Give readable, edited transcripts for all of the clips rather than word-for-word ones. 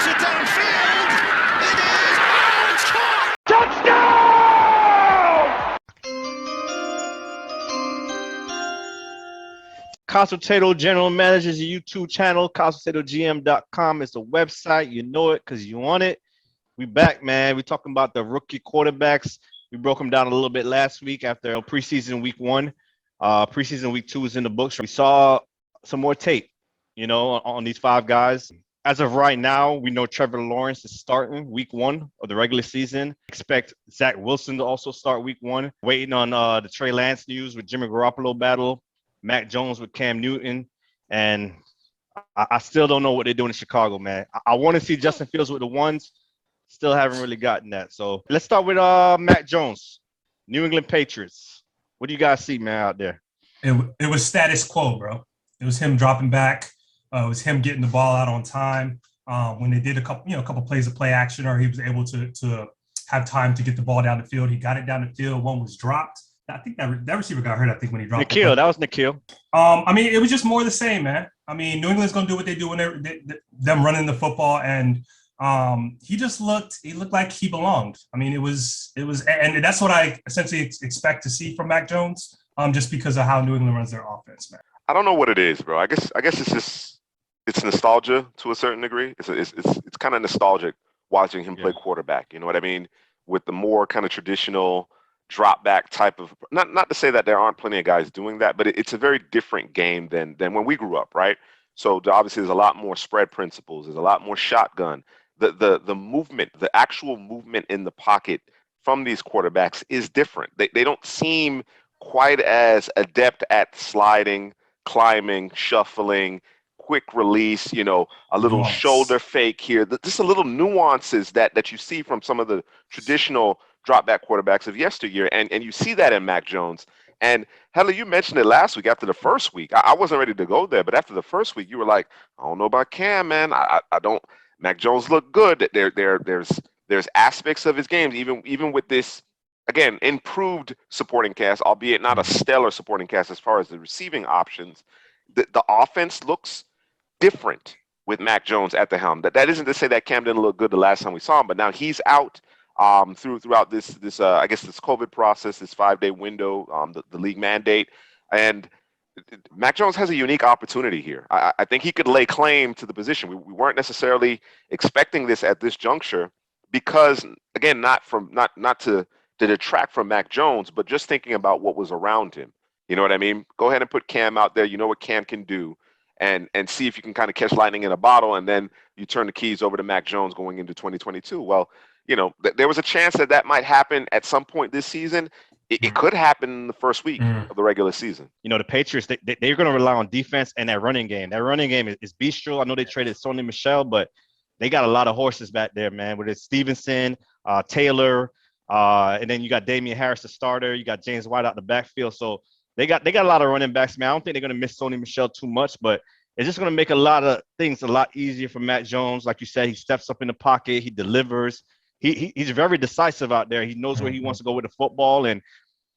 throws it downfield. It is. Oh, it's caught! Consultato General Manager is a YouTube channel. ConsultatoGM.com is the website. You know it because you want it. We back, man. We talking about the rookie quarterbacks. We broke them down a little bit last week after preseason week 1. Preseason week 2 is in the books. We saw some more tape, on these 5 guys. As of right now, we know Trevor Lawrence is starting week 1 of the regular season. Expect Zach Wilson to also start week 1. Waiting on the Trey Lance news with Jimmy Garoppolo battle. Mac Jones with Cam Newton, and I still don't know what they're doing in Chicago, man. I want to see Justin Fields with the ones. Still haven't really gotten that. So let's start with Mac Jones, New England Patriots. What do you guys see, man, out there? It was status quo, bro. It was him dropping back. It was him getting the ball out on time. When they did a couple plays of play action, or he was able to have time to get the ball down the field. He got it down the field. One was dropped. I think that receiver got hurt, when he dropped Nikhil, that was Nikhil. It was just more of the same, man. New England's going to do what they do when them running the football, and he looked like he belonged. It was, and that's what I essentially expect to see from Mac Jones, just because of how New England runs their offense, man. I don't know what it is, bro. I guess it's nostalgia to a certain degree. It's kind of nostalgic watching him play quarterback. You know what I mean? With the more kind of traditional drop back type of, not to say that there aren't plenty of guys doing that, but it's a very different game than when we grew up, right? So obviously there's a lot more spread principles, there's a lot more shotgun. The movement, the actual movement in the pocket from these quarterbacks is different. They don't seem quite as adept at sliding, climbing, shuffling, quick release, a little shoulder fake here. Just a little nuances that you see from some of the traditional drop back quarterbacks of yesteryear, and you see that in Mac Jones. And Heather, you mentioned it last week after the first week. I wasn't ready to go there, but after the first week, you were like, I don't know about Cam, man. I don't. Mac Jones looked good. There's aspects of his games, even with this, again, improved supporting cast, albeit not a stellar supporting cast as far as the receiving options. The offense looks different with Mac Jones at the helm. That isn't to say that Cam didn't look good the last time we saw him, but now he's out. Throughout this I guess this COVID process, this 5-day window, the league mandate, and Mac Jones has a unique opportunity here. I think he could lay claim to the position. We weren't necessarily expecting this at this juncture because, again, not to detract from Mac Jones, but just thinking about what was around him. You know what I mean? Go ahead and put Cam out there. You know what Cam can do, and see if you can kind of catch lightning in a bottle, and then you turn the keys over to Mac Jones going into 2022. Well, there was a chance that might happen at some point this season. It could happen in the first week of the regular season. The Patriots, they're going to rely on defense and that running game. That running game is bestial. I know they traded Sony Michel, but they got a lot of horses back there, man. With Stevenson, Taylor, and then you got Damian Harris, the starter. You got James White out the backfield. So they got a lot of running backs, man. I don't think they're going to miss Sony Michel too much, but it's just going to make a lot of things a lot easier for Mac Jones. Like you said, he steps up in the pocket. He delivers. He's very decisive out there. He knows where he wants to go with the football. And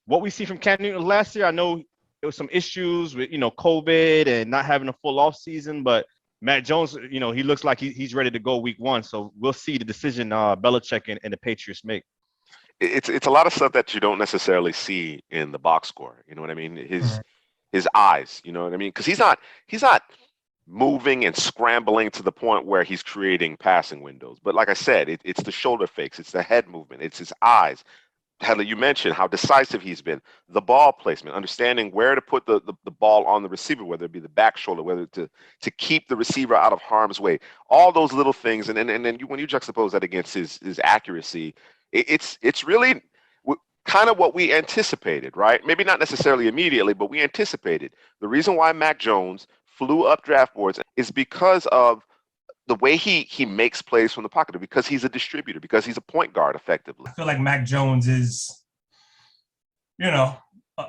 what we see from Cam Newton last year, I know there was some issues with, COVID and not having a full off season, but Mac Jones, he looks like he's ready to go week 1. So we'll see the decision Belichick and the Patriots make. It's a lot of stuff that you don't necessarily see in the box score. You know what I mean? His eyes, you know what I mean? Because he's not moving and scrambling to the point where he's creating passing windows. But like I said, it's the shoulder fakes, it's the head movement, it's his eyes. Heather, you mentioned how decisive he's been. The ball placement, understanding where to put the ball on the receiver, whether it be the back shoulder, whether to keep the receiver out of harm's way. All those little things, and then when you juxtapose that against his accuracy, it's really kind of what we anticipated, right? Maybe not necessarily immediately, but we anticipated. The reason why Mac Jones flew up draft boards is because of the way he makes plays from the pocket, because he's a distributor, because he's a point guard effectively. I feel like Mac Jones is, a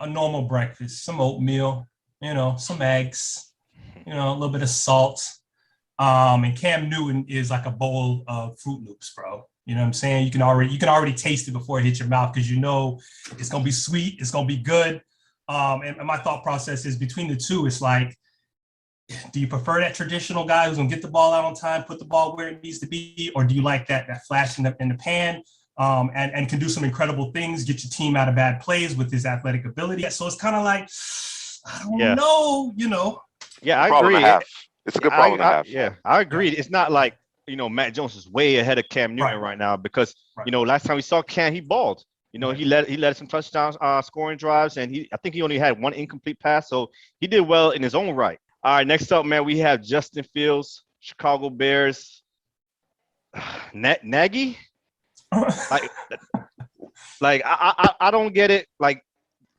normal breakfast, some oatmeal, some eggs, a little bit of salt. And Cam Newton is like a bowl of Fruit Loops, bro. You know what I'm saying? You can already taste it before it hits your mouth because it's gonna be sweet, it's gonna be good. And my thought process is between the two, it's like do you prefer that traditional guy who's gonna get the ball out on time, put the ball where it needs to be, or do you like that flash in the pan, and can do some incredible things, get your team out of bad plays with his athletic ability? So it's kind of like, I don't know, Yeah, I Problem and agree. a half. It's a good problem and a half. Yeah, I agree. It's not like Matt Jones is way ahead of Cam Newton right now because last time we saw Cam, he balled. He led some touchdowns, scoring drives, and I think he only had one incomplete pass, so he did well in his own right. All right, next up, man, we have Justin Fields, Chicago Bears. Nagy, like I don't get it. Like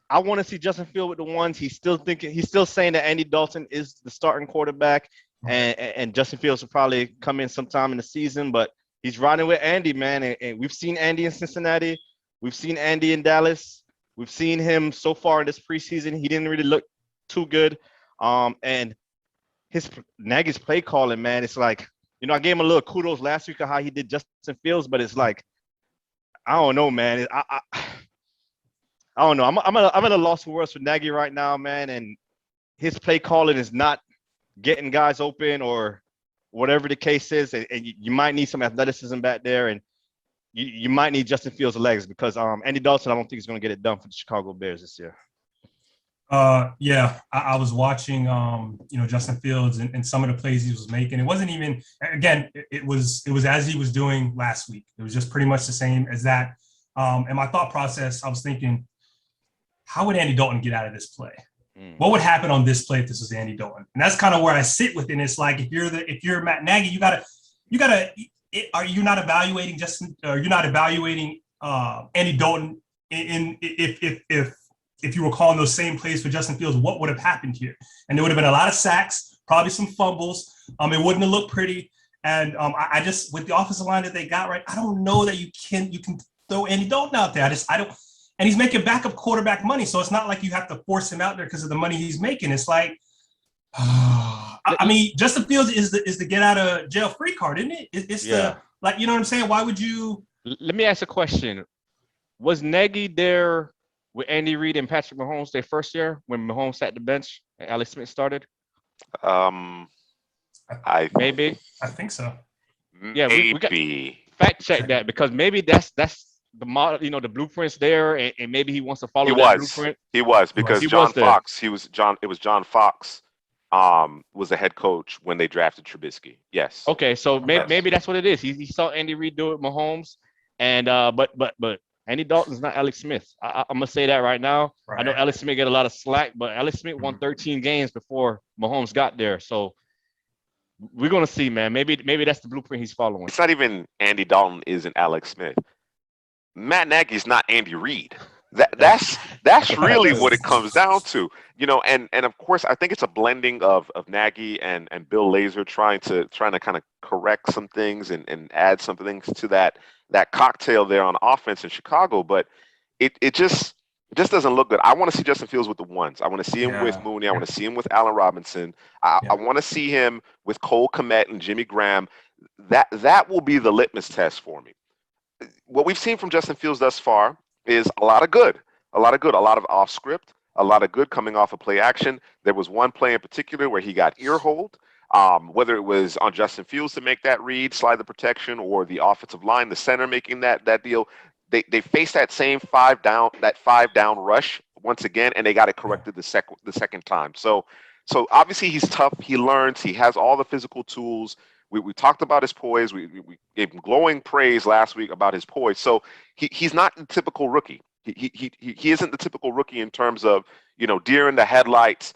I want to see Justin Fields with the ones. He's still saying that Andy Dalton is the starting quarterback, and Justin Fields will probably come in sometime in the season, but he's riding with Andy, man. And we've seen Andy in Cincinnati. We've seen Andy in Dallas. We've seen him so far in this preseason. He didn't really look too good. And his Nagy's play calling, man, it's like, I gave him a little kudos last week of how he did Justin Fields, but it's like, I don't know, man. I don't know. I'm at a loss for words for Nagy right now, man. And his play calling is not getting guys open or whatever the case is. And you might need some athleticism back there, and you might need Justin Fields' legs because Andy Dalton, I don't think he's going to get it done for the Chicago Bears this year. Yeah, I was watching, Justin Fields and some of the plays he was making. It wasn't even, again, it was as he was doing last week. It was just pretty much the same as that. And my thought process, I was thinking, how would Andy Dalton get out of this play? What would happen on this play if this was Andy Dalton? And that's kind of where I sit within. It's like, if you're Matt Nagy, you gotta, are you not evaluating you're not evaluating Andy Dalton if you were calling those same plays for Justin Fields, what would have happened here? And there would have been a lot of sacks, probably some fumbles. It wouldn't have looked pretty. And I just, with the offensive line that they got, right, I don't know that you can throw Andy Dalton out there. I don't. And he's making backup quarterback money, so it's not like you have to force him out there because of the money he's making. It's like, I mean, Justin Fields is the get out of jail free card, isn't it? It's the, like, you know what I'm saying? Why would you? Let me ask a question. Was Nagy there with Andy Reid and Patrick Mahomes their first year when Mahomes sat the bench and Alex Smith started? Maybe. I think so. Yeah, we got fact check that because maybe that's the model, the blueprints there, and maybe he wants to follow that blueprint. He was because John Fox. It was John Fox. Was the head coach when they drafted Trubisky. Yes. Okay, so maybe that's what it is. He saw Andy Reid do it, Mahomes, and but Andy Dalton's not Alex Smith. I'm gonna say that right now. Right. I know Alex Smith get a lot of slack, but Alex Smith won 13 games before Mahomes got there. So we're gonna see, man. Maybe that's the blueprint he's following. It's not even Andy Dalton isn't Alex Smith. Matt Nagy's not Andy Reid. That's really what it comes down to, and of course I think it's a blending of Nagy and Bill Lazor trying to kind of correct some things and add some things to that cocktail there on offense in Chicago, but it just doesn't look good. I want to see Justin Fields with the ones. I want to see him with Mooney. I want to see him with Allen Robinson. I want to see him with Cole Kmet and Jimmy Graham. That will be the litmus test for me. What we've seen from Justin Fields thus far is a lot of good, a lot of off script, a lot of good coming off of play action. There was one play in particular where he got ear hold, whether it was on Justin Fields to make that read, slide the protection, or the offensive line, the center making that deal. They faced that same five down rush once again, and they got it corrected the second time. So obviously he's tough. He learns. He has all the physical tools. We talked about his poise. We gave him glowing praise last week about his poise. So he's not the typical rookie. He isn't the typical rookie in terms of, deer in the headlights.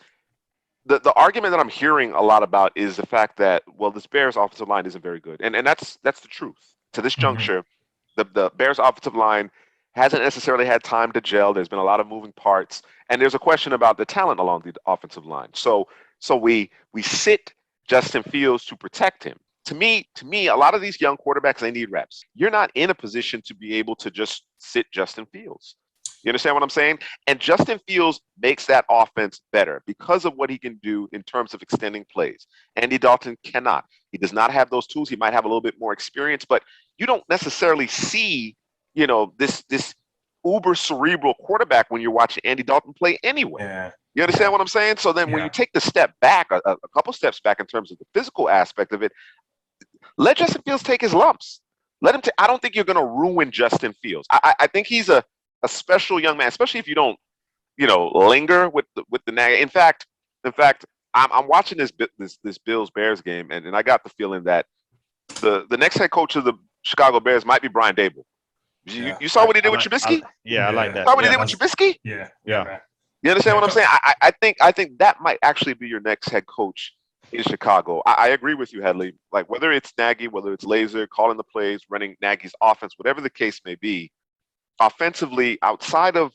The argument that I'm hearing a lot about is the fact that, well, this Bears offensive line isn't very good. And that's the truth. To this juncture, the Bears offensive line hasn't necessarily had time to gel. There's been a lot of moving parts. And there's a question about the talent along the offensive line. So we sit Justin Fields to protect him. To me, a lot of these young quarterbacks, they need reps. You're not in a position to be able to just sit Justin Fields. You understand what I'm saying? And Justin Fields makes that offense better because of what he can do in terms of extending plays. Andy Dalton cannot. He does not have those tools. He might have a little bit more experience, but you don't necessarily see, this uber cerebral quarterback when you're watching Andy Dalton play anyway. You understand what I'm saying? So then when you take the step back, a couple steps back in terms of the physical aspect of it, let Justin Fields take his lumps. Let him. I don't think you're going to ruin Justin Fields. I think he's a special young man, especially if you don't, linger with the nag. In fact, I'm watching this Bills Bears game, and I got the feeling that the next head coach of the Chicago Bears might be Brian Dable. You saw what he did with Trubisky? I like that. Saw what he did with Trubisky? Yeah. You understand what I'm saying? I think that might actually be your next head coach in Chicago. I agree with you, Headley. Like whether it's Nagy, whether it's Laser, calling the plays, running Nagy's offense, whatever the case may be, offensively, outside of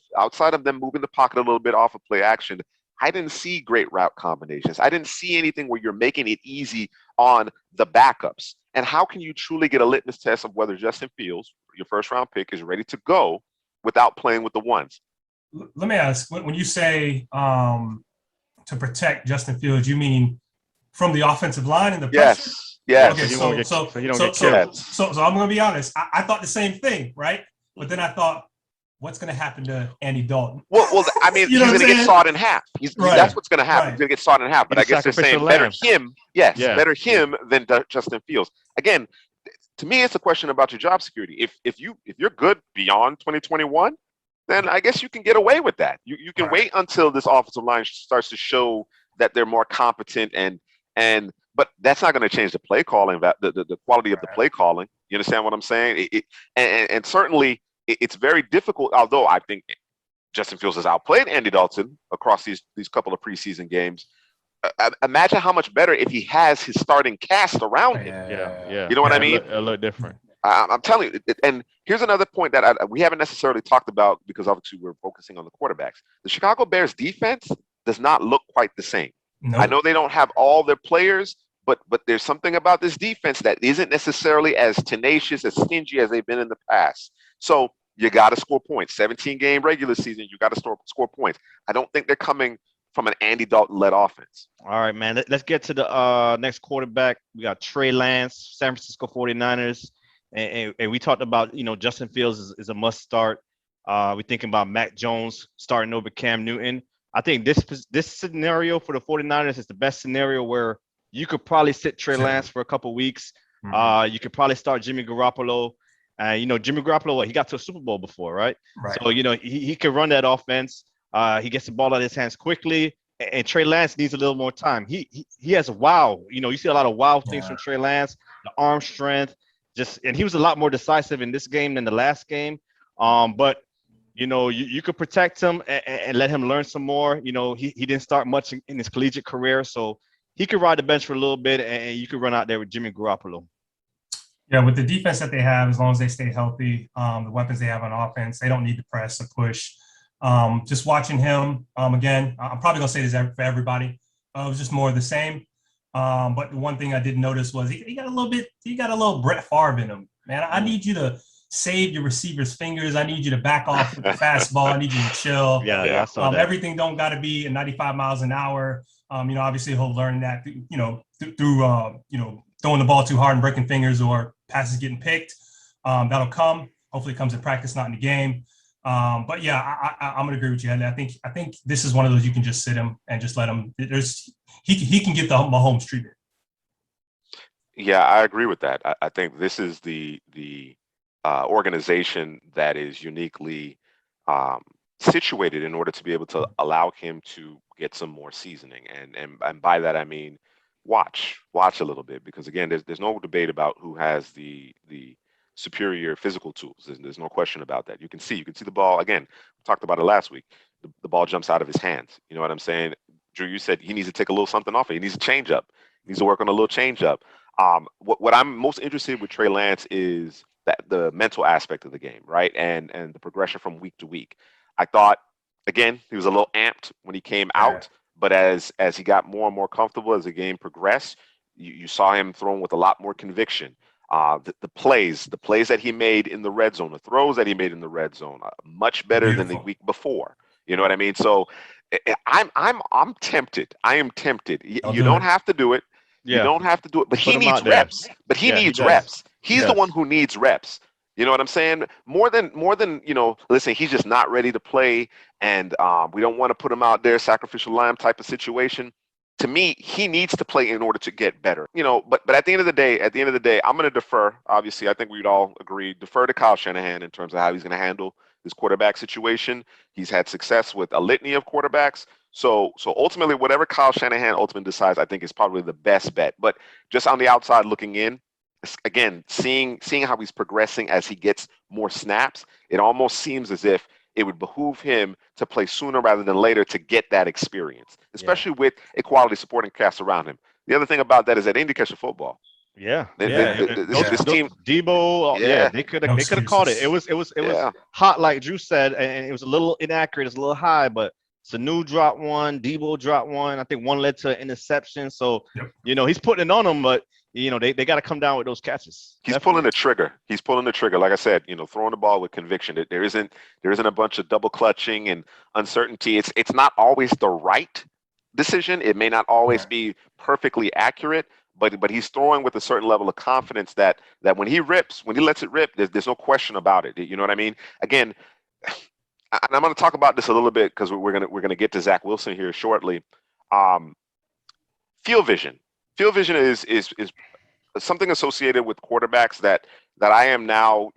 them moving the pocket a little bit off of play action, I didn't see great route combinations. I didn't see anything where you're making it easy on the backups. And how can you truly get a litmus test of whether Justin Fields, your first round pick, is ready to go without playing with the ones? Let me ask, when you say to protect Justin Fields, you mean from the offensive line and the pressure? Yes. Okay, so I'm going to be honest. I thought the same thing, right? But then I thought, what's going to happen to Andy Dalton? Well, I mean, he's going to get sawed in half. That's what's going to happen. He's going to get sawed in half. But I guess they're saying better him than Justin Fields. Again, to me, it's a question about your job security. If you're good beyond 2021, then I guess you can get away with that. You can wait until this offensive line starts to show that they're more competent but that's not going to change the play calling, the quality of the play calling. You understand what I'm saying? And certainly it's very difficult, although I think Justin Fields has outplayed Andy Dalton across these couple of preseason games. Imagine how much better if he has his starting cast around him. Yeah. You know what I mean? A little different. I'm telling you. And here's another point that we haven't necessarily talked about because obviously we're focusing on the quarterbacks. The Chicago Bears defense does not look quite the same. Nope. I know they don't have all their players, but there's something about this defense that isn't necessarily as tenacious, as stingy as they've been in the past. So you got to score points. 17-game regular season, you got to score points. I don't think they're coming from an Andy Dalton-led offense. All right, man. Let's get to the next quarterback. We got Trey Lance, San Francisco 49ers. And we talked about, Justin Fields is a must start. We're thinking about Mac Jones starting over Cam Newton. I think this scenario for the 49ers is the best scenario where you could probably sit Trey Lance for a couple weeks. Mm-hmm. You could probably start Jimmy Garoppolo. Jimmy Garoppolo, he got to a Super Bowl before, right? So, he can run that offense. He gets the ball out of his hands quickly. And Trey Lance needs a little more time. He has wow. You see a lot of wow things from Trey Lance, the arm strength. And he was a lot more decisive in this game than the last game. But you could protect him and let him learn some more. He didn't start much in his collegiate career, so he could ride the bench for a little bit, and you could run out there with Jimmy Garoppolo. Yeah, with the defense that they have, as long as they stay healthy, the weapons they have on offense, they don't need to press or push. Just watching him, again, I'm probably going to say this for everybody. It was just more of the same. But the one thing I did notice was he got a little Brett Favre in him. Man, I need you to save your receiver's fingers. I need you to back off with the fastball. I need you to chill. Yeah, I saw that. Everything don't got to be at 95 miles an hour. Obviously he'll learn that, through throwing the ball too hard and breaking fingers or passes getting picked. That'll come. Hopefully it comes in practice, not in the game. But yeah, I'm gonna agree with you. I think this is one of those you can just sit him and just let him. He can get the Mahomes treatment. Yeah, I agree with that. I think this is the organization that is uniquely situated in order to be able to allow him to get some more seasoning. And by that I mean watch a little bit, because again, there's no debate about who has the superior physical tools. There's no question about that. You can see the ball. Again, we talked about it last week. The ball jumps out of his hands. You know what I'm saying? Drew, you said he needs to take a little something off it. He needs a change up. He needs to work on a little change up. What I'm most interested with Trey Lance is that the mental aspect of the game, right? And the progression from week to week. I thought, again, he was a little amped when he came out, but as he got more and more comfortable as the game progressed, you saw him throwing with a lot more conviction. The plays that he made in the red zone, the throws that he made in the red zone, much better than the week before. You know what I mean? So I'm tempted. I am tempted. You don't have to do it. Yeah. You don't have to do it, but he needs reps. But he needs reps. He's the one who needs reps. You know what I'm saying? More than listen, he's just not ready to play, and we don't want to put him out there, sacrificial lamb type of situation. To me, he needs to play in order to get better. But at the end of the day, I'm going to defer. Obviously, I think we'd all agree, defer to Kyle Shanahan in terms of how he's going to handle this quarterback situation. He's had success with a litany of quarterbacks. So ultimately, whatever Kyle Shanahan ultimately decides, I think is probably the best bet. But just on the outside looking in, again, seeing how he's progressing as he gets more snaps, it almost seems as if it would behoove him to play sooner rather than later to get that experience, especially with a quality supporting cast around him. The other thing about that is that Indy catch a football. Yeah, This team, Debo, they could have caught it. It was hot, like Drew said, and it was a little inaccurate. It's a little high, but Sanu dropped one, Debo dropped one. I think one led to an interception. So he's putting it on them, but they got to come down with those catches. He's pulling the trigger. Like I said, throwing the ball with conviction. There isn't a bunch of double clutching and uncertainty. It's not always the right decision. It may not always be perfectly accurate, but he's throwing with a certain level of confidence that when he lets it rip, there's no question about it. You know what I mean? Again, and I'm going to talk about this a little bit because we're gonna get to Zach Wilson here shortly. Field vision. Field vision is something associated with quarterbacks that I am now,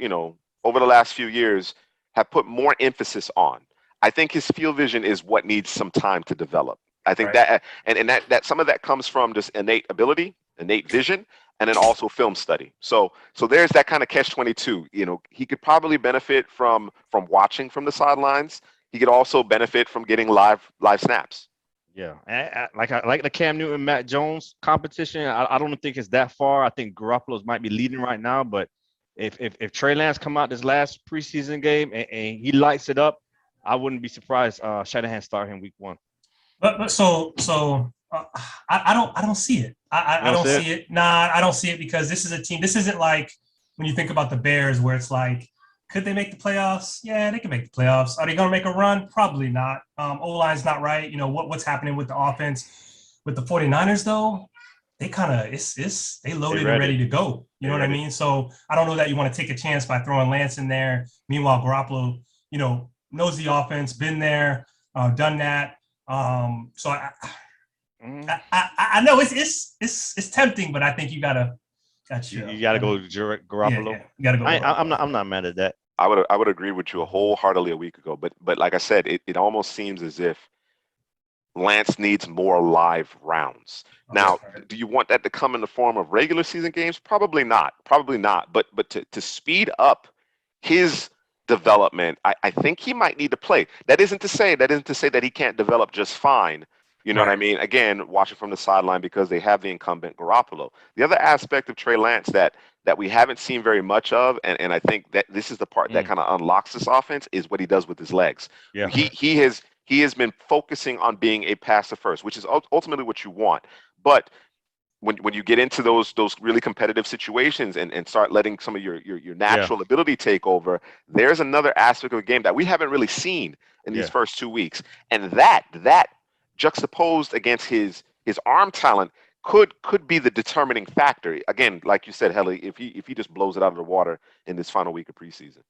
over the last few years, have put more emphasis on. I think his field vision is what needs some time to develop. I think that, and that some of that comes from just innate ability, innate vision, and then also film study. So there's that kind of catch-22. He could probably benefit from watching from the sidelines. He could also benefit from getting live snaps. Yeah, I like the Cam Newton, Matt Jones competition. I don't think it's that far. I think Garoppolo's might be leading right now, but if Trey Lance come out this last preseason game and he lights it up, I wouldn't be surprised. Shanahan start him week 1. But so I don't see it. I don't see it. Nah, I don't see it because this is a team. This isn't like when you think about the Bears where it's like, could they make the playoffs? Yeah, they can make the playoffs. Are they going to make a run? Probably not. O-line's not right. What's happening with the offense. With the 49ers, though, they kind of they loaded and ready to go. You know what I mean? So I don't know that you want to take a chance by throwing Lance in there. Meanwhile, Garoppolo, knows the offense, been there, done that. So I know it's tempting, but I think you gotta go Garoppolo. Yeah, you gotta go. I'm not mad at that. I would agree with you wholeheartedly a week ago, but like I said, it almost seems as if Lance needs more live rounds. Now, do you want that to come in the form of regular season games? Probably not. But to speed up his development, I think he might need to play. That isn't to say that he can't develop just fine. You know what I mean? Again, watching from the sideline because they have the incumbent Garoppolo. The other aspect of Trey Lance that we haven't seen very much of, and I think that this is the part that kind of unlocks this offense, is what he does with his legs. Yeah. He has been focusing on being a passer first, which is ultimately what you want. But when you get into those really competitive situations and start letting some of your natural ability take over, there's another aspect of the game that we haven't really seen in these first 2 weeks. And that juxtaposed against his arm talent could be the determining factor. Again, like you said, Helly, if he just blows it out of the water in this final week of preseason.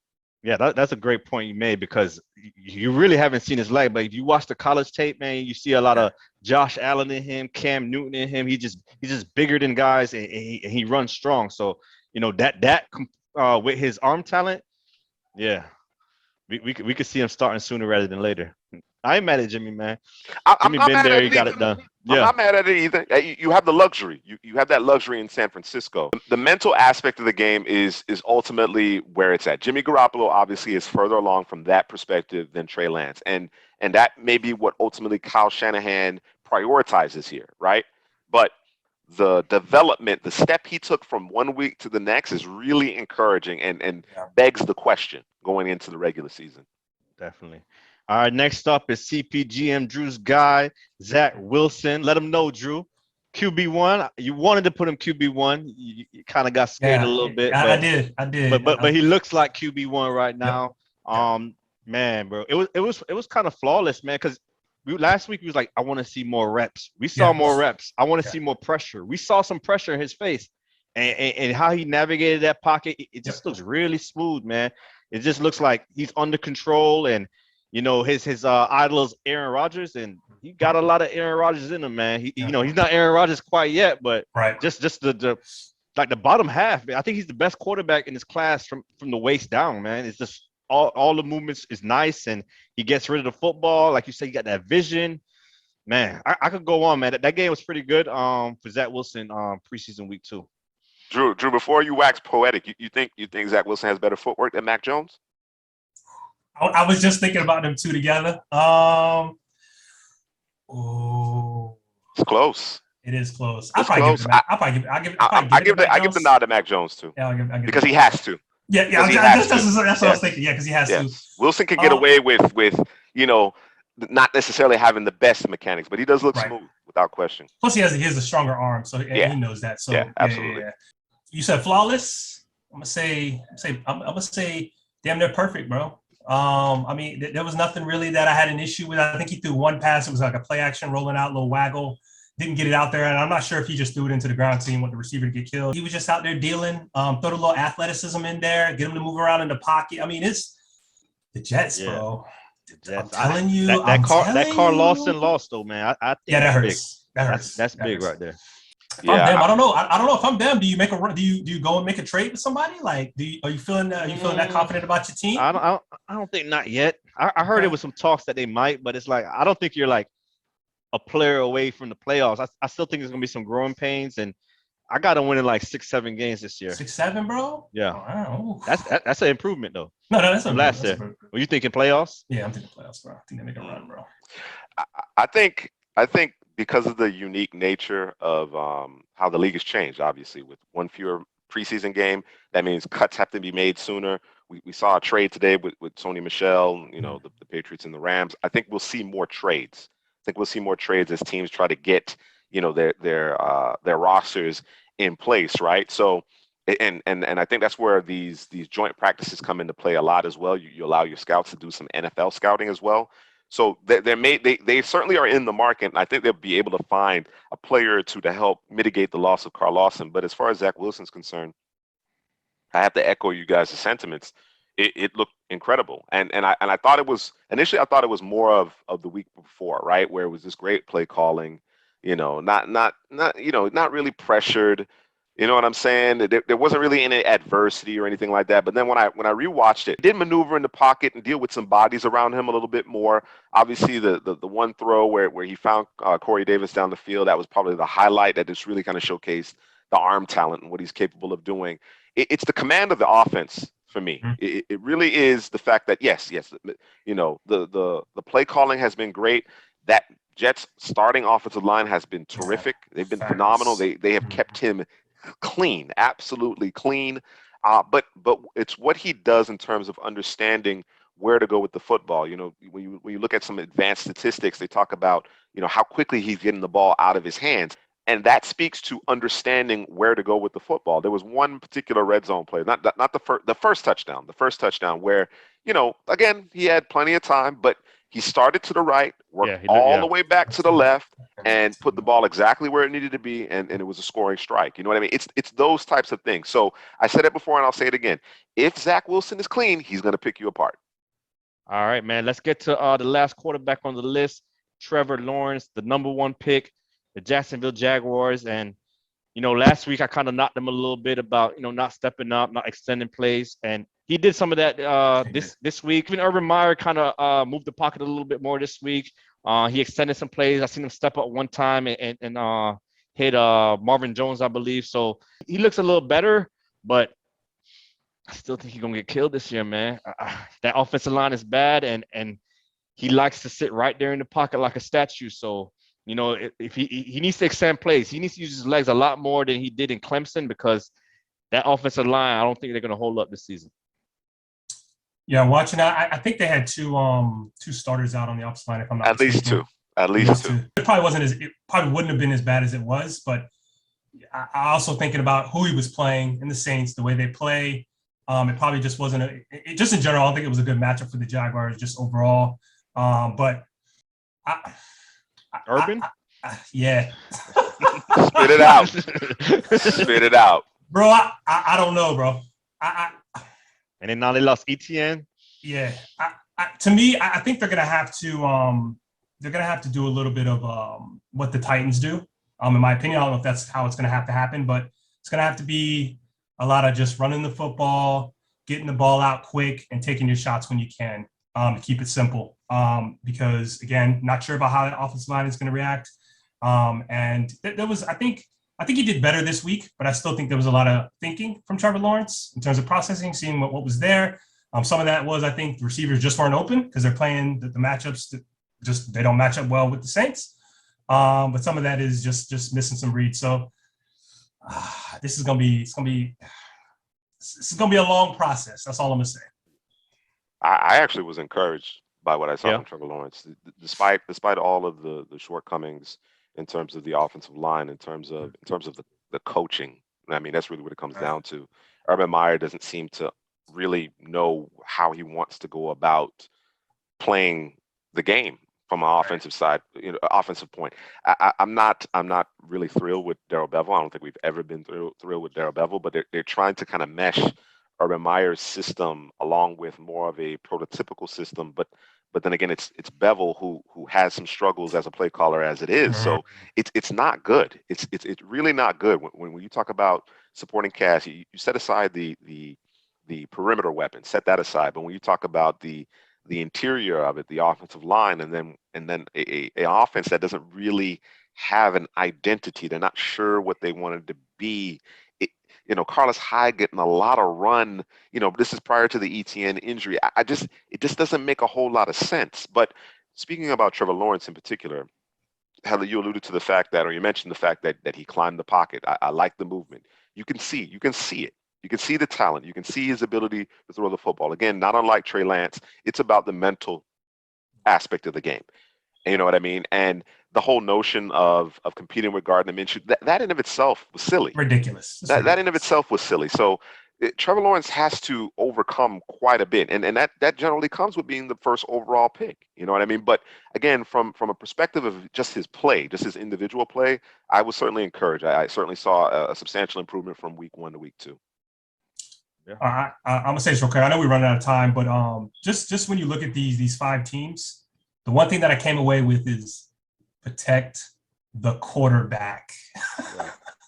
Yeah, that's a great point you made because you really haven't seen his leg. But if you watch the college tape, man, you see a lot of Josh Allen in him, Cam Newton in him. He's just bigger than guys, and he runs strong. So that with his arm talent, we could see him starting sooner rather than later. I ain't mad at Jimmy, man. Jimmy been there, he got it done. I'm not mad at it either. You have the luxury. You have that luxury in San Francisco. The mental aspect of the game is ultimately where it's at. Jimmy Garoppolo obviously is further along from that perspective than Trey Lance. And that may be what ultimately Kyle Shanahan prioritizes here, right? But the development, the step he took from 1 week to the next is really encouraging and begs the question going into the regular season. Definitely. All right, next up is CPGM, Drew's guy, Zach Wilson. Let him know, Drew. QB1. You wanted to put him QB1. You kind of got scared a little bit. I did. But he looks like QB1 right now. Yep. Man, bro, it was kind of flawless, man. Because last week we was like, I want to see more reps. We saw more reps. I want to see more pressure. We saw some pressure in his face, and how he navigated that pocket, it just looks really smooth, man. It just looks like he's under control, and his idol is Aaron Rodgers, and he got a lot of Aaron Rodgers in him, man. He's not Aaron Rodgers quite yet, but just the like the bottom half, man. I think he's the best quarterback in his class from the waist down, man. It's just all the movements is nice, and he gets rid of the football. Like you said, you got that vision. Man, I could go on, man. That game was pretty good for Zach Wilson preseason week 2. Drew, before you wax poetic, you think Zach Wilson has better footwork than Mac Jones? I was just thinking about them two together. It's close. It is close. I'll give the nod to Mac Jones too. Yeah, I'll give because he has to. Yeah. That's what I was thinking. Yeah, because he has to. Wilson can get away with not necessarily having the best mechanics, but he does look smooth without question. Plus, he has a stronger arm, so he knows that. So absolutely. Yeah. You said flawless. I'm gonna say damn near perfect, bro. I mean, there was nothing really that I had an issue with. I think he threw one pass. It was like a play action rolling out, little waggle. Didn't get it out there, and I'm not sure if he just threw it into the ground, seeing what the receiver to get killed. He was just out there dealing, throw a little athleticism in there, get him to move around in the pocket. I mean, it's the Jets, bro. I'm telling you, that Carl Lawson loss though, man. I think that hurts. That's big right there. If I'm them, I don't know. I don't know if I'm them. Do you make a run? Do you go and make a trade with somebody? Like, are you feeling that confident about your team? I don't think not yet. I heard it was some talks that they might, but it's like I don't think you're like a player away from the playoffs. I still think there's gonna be some growing pains, and I got to win in like 6-7 games this year. 6-7, bro. Yeah, wow. That's an improvement though. No, that's from last year. Were you thinking playoffs? Yeah, I'm thinking playoffs, bro. I think they make a run, bro. I think because of the unique nature of how the league has changed, obviously with one fewer preseason game, that means cuts have to be made sooner. We saw a trade today with Sony Michel, the Patriots and the Rams. I think we'll see more trades. I think we'll see more trades as teams try to get their rosters in place, right? So, and I think that's where these joint practices come into play a lot as well. You allow your scouts to do some NFL scouting as well. So they certainly are in the market, and I think they'll be able to find a player or two to help mitigate the loss of Carl Lawson. But as far as Zach Wilson's concerned, I have to echo you guys' sentiments. It looked incredible, and I thought it was initially. I thought it was more of the week before, right, where it was this great play calling, not really pressured. You know what I'm saying? There wasn't really any adversity or anything like that. But then when I rewatched it, did maneuver in the pocket and deal with some bodies around him a little bit more. Obviously, the one throw where he found Corey Davis down the field, that was probably the highlight that just really kind of showcased the arm talent and what he's capable of doing. It's the command of the offense for me. It really is the fact that yes, the play calling has been great. That Jets starting offensive line has been terrific. They've been phenomenal. They have kept him clean, absolutely clean. But it's what he does in terms of understanding where to go with the football. When you look at some advanced statistics, they talk about how quickly he's getting the ball out of his hands. And that speaks to understanding where to go with the football. There was one particular red zone play, not the first touchdown where, again, he had plenty of time, but he started to the right, worked all the way back to the left, and put the ball exactly where it needed to be, and it was a scoring strike. You know what I mean? It's those types of things. So I said it before, and I'll say it again. If Zach Wilson is clean, he's going to pick you apart. All right, man. Let's get to the last quarterback on the list, Trevor Lawrence, the number 1 pick, the Jacksonville Jaguars. And, last week I kind of knocked them a little bit about, not stepping up, not extending plays. And he did some of that this week. Even Urban Meyer kind of moved the pocket a little bit more this week. He extended some plays. I seen him step up one time and hit Marvin Jones, I believe. So he looks a little better, but I still think he's going to get killed this year, man. That offensive line is bad, and he likes to sit right there in the pocket like a statue. So, if he needs to extend plays, he needs to use his legs a lot more than he did in Clemson, because that offensive line, I don't think they're going to hold up this season. Yeah, watching that, I think they had two starters out on the offensive line, if I'm not mistaken. At least two. It probably wouldn't have been as bad as it was, but I also thinking about who he was playing in the Saints, the way they play. It probably just wasn't just in general, I don't think it was a good matchup for the Jaguars just overall. But Urban? Yeah. Spit it out. Bro, I don't know, bro. And then now they lost ETN. Yeah. To me, I think they're gonna have to do a little bit of what the Titans do. In my opinion, I don't know if that's how it's gonna have to happen, but it's gonna have to be a lot of just running the football, getting the ball out quick, and taking your shots when you can. To keep it simple. Because again, not sure about how the offensive line is gonna react. And there was, I think he did better this week, but I still think there was a lot of thinking from Trevor Lawrence in terms of processing, seeing what was there. Some of that was, I think, the receivers just weren't open because they're playing the matchups that just they don't match up well with the Saints. But some of that is just missing some reads. So this is gonna be a long process. That's all I'm gonna say. I actually was encouraged by what I saw Yeah. from Trevor Lawrence, despite all of the shortcomings in terms of the offensive line, in terms of the coaching. I mean, that's really what it comes down to. Urban Meyer doesn't seem to really know how he wants to go about playing the game from an offensive side, offensive point. I'm not really thrilled with Darrell Bevell. I don't think we've ever been thrilled with Darrell Bevell, but they're trying to kind of mesh Urban Meyer's system along with more of a prototypical system, but then again, it's Bevell who has some struggles as a play caller as it is. So it's not good. It's really not good. When you talk about supporting cast, you set aside the perimeter weapon, set that aside. But when you talk about the interior of it, the offensive line, and then a offense that doesn't really have an identity, they're not sure what they wanted to be. Carlos Hyde getting a lot of run. This is prior to the ETN injury. It just doesn't make a whole lot of sense. But speaking about Trevor Lawrence in particular, Heather, you alluded to the fact that, or you mentioned the fact that he climbed the pocket. I like the movement. You can see it. You can see the talent. You can see his ability to throw the football. Again, not unlike Trey Lance, it's about the mental aspect of the game. And you know what I mean? And the whole notion of competing with Gardner Minshew, that in of itself was silly. Ridiculous. That in of itself was silly. So Trevor Lawrence has to overcome quite a bit. And that generally comes with being the first overall pick. You know what I mean? But again, from a perspective of just his play, just his individual play, I was certainly encouraged. I certainly saw a substantial improvement from week 1 to week 2. Yeah. I'm gonna say this real quick. I know we're running out of time, but just when you look at these 5 teams, the one thing that I came away with is protect the quarterback.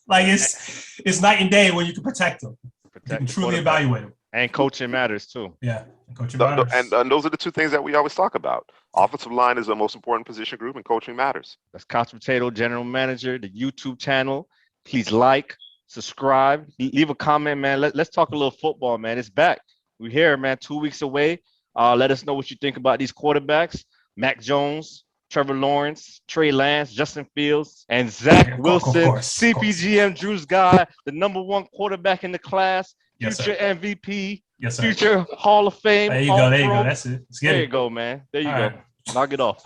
Like it's night and day when you can protect them. You can truly evaluate them. And coaching matters too. Yeah, and coaching matters. And those are the 2 things that we always talk about. Offensive line is the most important position group, and coaching matters. That's Couch Potato General Manager, the YouTube channel. Please like, subscribe, leave a comment, man. Let's talk a little football, man. It's back. We're here, man. 2 weeks away. Let us know what you think about these quarterbacks. Mac Jones, Trevor Lawrence, Trey Lance, Justin Fields, and Zach Wilson, CPGM, Drew's guy, the #1 quarterback in the class, future MVP, future Hall of Fame. There you go. That's it. There you go, man. There you go. Knock it off.